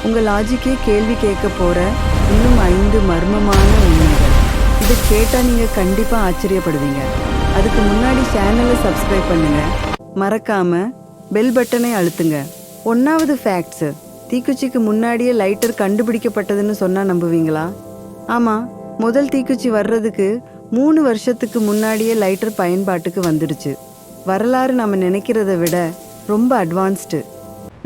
உங்கள் லாஜிக்கே கேள்வி கேட்க போகிற இன்னும் 5 மர்மமான உண்மைகள். இதை கேட்டால் நீங்கள் கண்டிப்பாக ஆச்சரியப்படுவீங்க. அதுக்கு முன்னாடி சேனலை சப்ஸ்கிரைப் பண்ணுங்கள், மறக்காமல் பெல் பட்டனை அழுத்துங்க. 1வது ஃபேக்ட்ஸு, தீக்குச்சிக்கு முன்னாடியே லைட்டர் கண்டுபிடிக்கப்பட்டதுன்னு சொன்னால் நம்புவீங்களா? ஆமாம், முதல் தீக்குச்சி வர்றதுக்கு 3 வருஷத்துக்கு முன்னாடியே லைட்டர் பயன்பாட்டுக்கு வந்துடுச்சு. வரலாறு நம்ம நினைக்கிறத விட ரொம்ப அட்வான்ஸ்டு.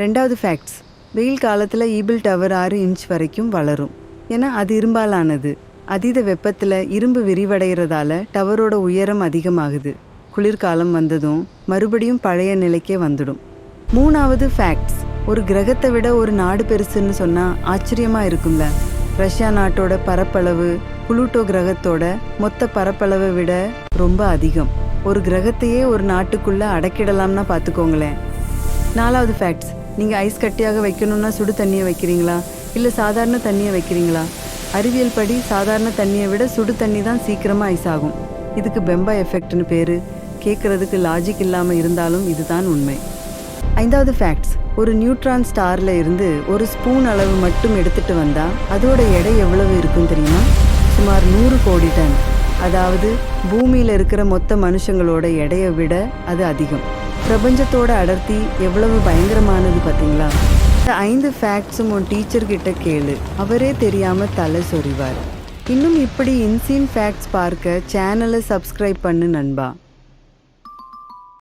2வது ஃபேக்ட்ஸ், வெயில் காலத்தில் ஈபிள் டவர் 6 இன்ச் வரைக்கும் வளரும். ஏன்னா அது இரும்பாலானது. அதீத வெப்பத்தில் இரும்பு விரிவடைகிறதால டவரோட உயரம் அதிகமாகுது. குளிர்காலம் வந்ததும் மறுபடியும் பழைய நிலைக்கே வந்துடும். 3வது ஃபேக்ட்ஸ், ஒரு கிரகத்தை விட ஒரு நாடு பெருசுன்னு சொன்னால் ஆச்சரியமாக இருக்கும்ல. ரஷ்யா நாட்டோட பரப்பளவு புளூட்டோ கிரகத்தோட மொத்த பரப்பளவை விட ரொம்ப அதிகம். ஒரு கிரகத்தையே ஒரு நாட்டுக்குள்ளே அடக்கிடலாம்னா பார்த்துக்கோங்களேன். 4வது ஃபேக்ட்ஸ், நீங்கள் ஐஸ் கட்டியாக வைக்கணும்னா சுடு தண்ணியை வைக்கிறீங்களா இல்லை சாதாரண தண்ணியை வைக்கிறீங்களா? அறிவியல் படி சாதாரண தண்ணியை விட சுடு தண்ணி தான் சீக்கிரமாக ஐஸ் ஆகும். இதுக்கு பெம்பா எஃபெக்ட்னு பேர். கேட்குறதுக்கு லாஜிக் இல்லாமல் இருந்தாலும் இதுதான் உண்மை. 5வது ஃபேக்ட்ஸ், ஒரு நியூட்ரான் ஸ்டாரில் இருந்து ஒரு ஸ்பூன் அளவு மட்டும் எடுத்துகிட்டு வந்தால் அதோட எடை எவ்வளவு இருக்கும் தெரியுமா? சுமார் 100 கோடி டன். அதாவது பூமியில் இருக்கிற மொத்த மனுஷங்களோட எடையை விட அது அதிகம். பிரபஞ்சத்தோட அடர்த்தி எவ்வளவு பயங்கரமானது பார்த்தீங்களா? இந்த 5 ஃபேக்ட்ஸும் உன் டீச்சர்கிட்ட கேளு, அவரே தெரியாமல் தலை சொறிவார். இன்னும் இப்படி இன்சீன் ஃபேக்ட்ஸ் பார்க்க சேனலை சப்ஸ்கிரைப் பண்ணு நண்பா.